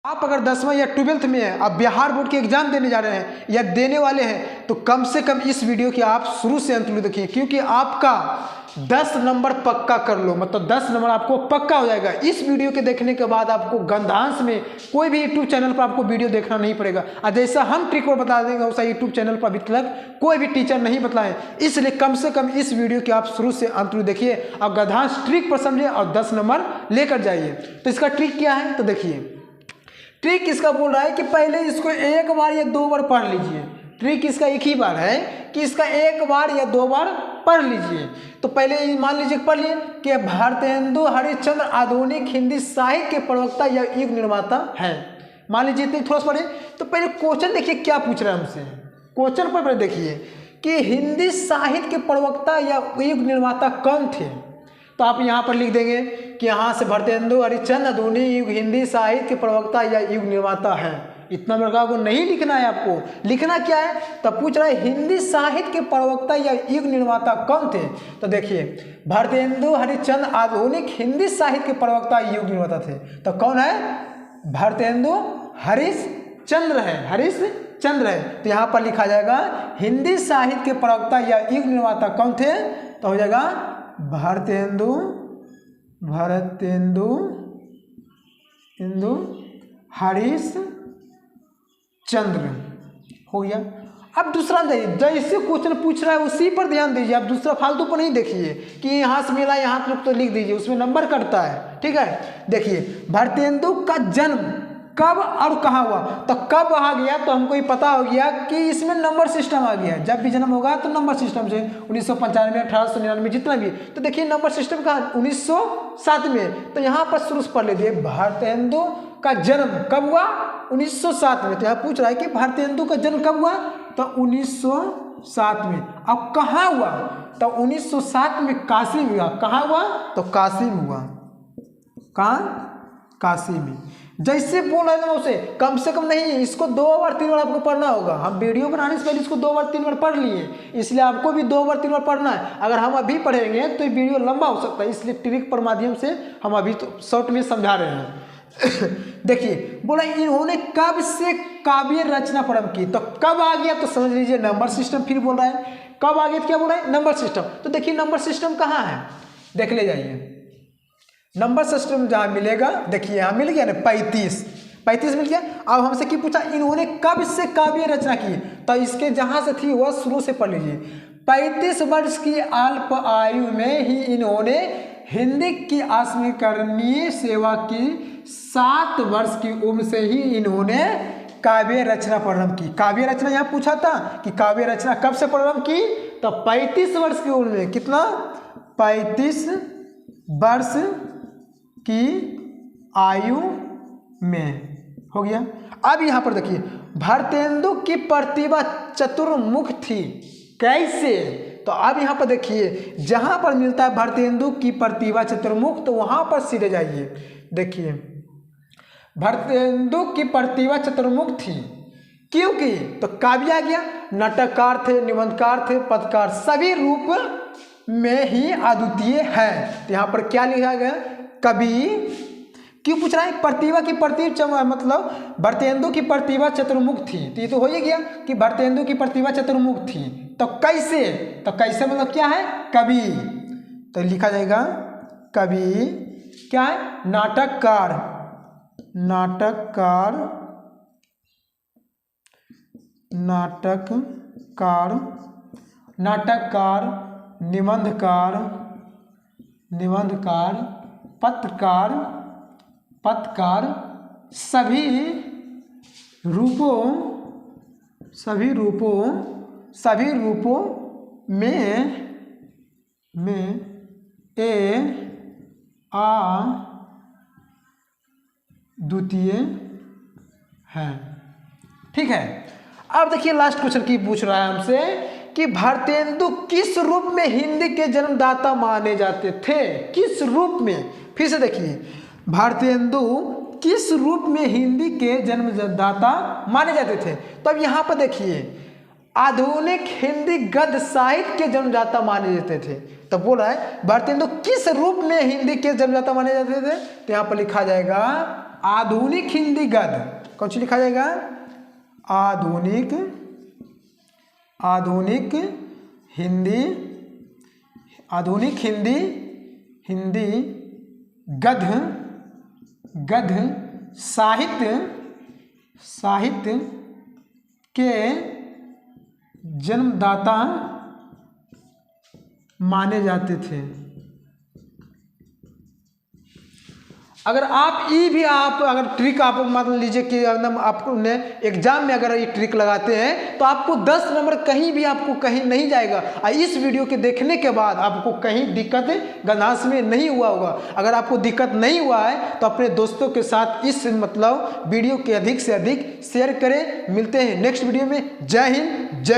आप अगर 10वां या 12th में हैं, आप बिहार बोर्ड के एग्जाम देने जा रहे हैं या देने वाले हैं, तो कम से कम इस वीडियो की आप शुरू से अंत तक देखिए, क्योंकि आपका 10 नंबर पक्का कर लो, मतलब 10 नंबर आपको पक्का हो जाएगा। इस वीडियो के देखने के बाद आपको गंधांश में कोई भी यूट्यूब चैनल पर आपको वीडियो देखना नहीं पड़ेगा। और जैसा हम ट्रिक और बता देंगे वैसा यूट्यूब चैनल पर अभी तक कोई भी टीचर नहीं बताए, इसलिए कम से कम इस वीडियो की आप शुरू से अंत तक देखिए और गंधांश ट्रिक पर समझिए और 10 नंबर लेकर जाइए। तो इसका ट्रिक क्या है, तो देखिए ट्रिक इसका बोल रहा है कि पहले इसको एक बार या 2 बार पढ़ लीजिए। ट्रिक इसका एक ही बार है कि इसका एक बार या 2 बार पढ़ लीजिए। तो पहले मान लीजिए पढ़ लिए कि भारतेंदु हरिश्चंद्र आधुनिक हिंदी साहित्य के प्रवक्ता या युग निर्माता है। मान लीजिए इतने थोड़ा सा पढ़े। तो पहले क्वेश्चन देखिए क्या पूछ रहा है हमसे। क्वेश्चन पर देखिए कि हिंदी साहित्य के प्रवक्ता या युग निर्माता कौन थे। तो आप यहाँ पर लिख देंगे कि यहाँ से भारतेंदु हरिश्चंद्र आधुनिक युग हिंदी साहित्य के प्रवक्ता या युग निर्माता है। इतना बड़ा को नहीं लिखना है, आपको लिखना क्या है। तब पूछ रहा है हिंदी साहित्य के प्रवक्ता या युग निर्माता कौन थे। तो देखिए भारतेंदु हरिश्चंद्र आधुनिक हिंदी साहित्य के प्रवक्ता युग निर्माता थे। तो कौन है, भारतेंदु हरिश्चंद्र है, हरिश्चंद्र है। तो यहाँ पर लिखा जाएगा हिंदी साहित्य के प्रवक्ता या युग निर्माता कौन थे। तो हो जाएगा भारतेंदु हरिश्चंद्र हो गया। अब दूसरा जैसे क्वेश्चन पूछ रहा है उसी पर ध्यान दीजिए, आप दूसरा फालतू पर नहीं देखिए कि यहाँ से मिला यहाँ तो लिख दीजिए, उसमें नंबर कटता है। ठीक है, देखिए भारतेंदु का जन्म कब और कहाँ हुआ। तो कब आ गया तो हमको ये पता हो गया कि इसमें नंबर सिस्टम आ गया। जब भी जन्म होगा तो नंबर सिस्टम से 1995, 1899 जितना भी। तो देखिए नंबर सिस्टम का 1907 में। तो यहाँ पर शुरू से पढ़ लीजिए भारतेंदु का जन्म कब हुआ, 1907 में। तो यहाँ पूछ रहा है कि भारतेंदु का जन्म कब हुआ, तो 1907 में। अब कहाँ हुआ, तो 1907 में काशी में हुआ। कहाँ हुआ, तो काशी में हुआ। कहाँ, काशी में। जैसे बोल रहे थे उसे कम से कम नहीं, इसको 2 बार 3 बार आपको पढ़ना होगा। हम वीडियो बनाने से पहले इसको 2 बार 3 बार पढ़ लिए, इसलिए आपको भी 2 बार 3 बार पढ़ना है। अगर हम अभी पढ़ेंगे तो ये वीडियो लंबा हो सकता है, इसलिए ट्रिक पर माध्यम से हम अभी तो शॉर्ट में समझा रहे हैं। देखिए बोला इन्होंने कब से काव्य रचना प्रारंभ की। तो कब आ गया तो समझ लीजिए नंबर सिस्टम। फिर बोल रहा है कब आ गया तो क्या बोल रहा है, नंबर सिस्टम। तो देखिए नंबर सिस्टम कहाँ है, देख ले जाइए। नंबर सिस्टम जहाँ मिलेगा, देखिए यहाँ मिल गया ना 35 मिल गया। अब हमसे क्या पूछा, इन्होंने कब से काव्य रचना की। तो इसके जहाँ से थी वह शुरू से पढ़ लीजिए। 35 वर्ष की अल्प आयु में ही इन्होंने हिंदी की आस्मिकरणीय सेवा की। 7 वर्ष की उम्र से ही इन्होंने काव्य रचना प्रारंभ की। काव्य रचना यहाँ पूछा था कि काव्य रचना कब से प्रारंभ की, तो 35 वर्ष की उम्र में। कितना, 35 वर्ष की आयु में हो गया। अब यहाँ पर देखिए भारतेंदु की प्रतिभा चतुर्मुख थी। कैसे, तो अब यहाँ पर देखिए जहाँ पर मिलता है भारतेंदु की प्रतिभा चतुर्मुख, तो वहाँ पर सीधे जाइए। देखिए भारतेंदु की प्रतिभा चतुर्मुख थी क्योंकि, तो काव्य आ गया, नाटककार थे, निबंधकार थे, पत्रकार, सभी रूप में ही अद्वितीय है। तो यहाँ पर क्या लिखा गया, कवि। क्यों पूछ रहा है, प्रतिभा की प्रतिभा, मतलब भारतेंदु की प्रतिभा चतुर्मुख थी। तो ये तो हो ही गया कि भारतेंदु की प्रतिभा चतुर्मुख थी। तो कैसे, तो कैसे मतलब क्या है, कवि। तो लिखा जाएगा कवि क्या है, नाटककार, निबंधकार, पत्रकार, सभी रूपों में अद्वितीय है। ठीक है, अब देखिए लास्ट क्वेश्चन की पूछ रहा है हमसे कि भारतेंदु किस रूप में हिंदी के जन्मदाता माने जाते थे। किस रूप में, फिर से देखिए भारतेंदु किस रूप में हिंदी के जन्मदाता माने जाते थे। तो अब यहाँ पर देखिए आधुनिक हिंदी गद्य साहित्य के जन्मदाता माने जाते थे। तब बोल रहा है भारतीय हिंदू किस रूप में हिंदी के जन्मदाता माने जाते थे, तो यहाँ पर लिखा जाएगा आधुनिक हिंदी गद्य। कौन सी लिखा जाएगा? आधुनिक हिंदी गद्य साहित्य के जन्मदाता माने जाते थे। अगर आप अगर ट्रिक आप मान लीजिए कि एकदम आपने एग्जाम में अगर ये ट्रिक लगाते हैं तो आपको 10 नंबर कहीं भी आपको कहीं नहीं जाएगा। और इस वीडियो के देखने के बाद आपको कहीं दिक्कत गणित में नहीं हुआ होगा। अगर आपको दिक्कत नहीं हुआ है तो अपने दोस्तों के साथ इस वीडियो के अधिक से अधिक शेयर करें। मिलते हैं नेक्स्ट वीडियो में। जय हिंद, जय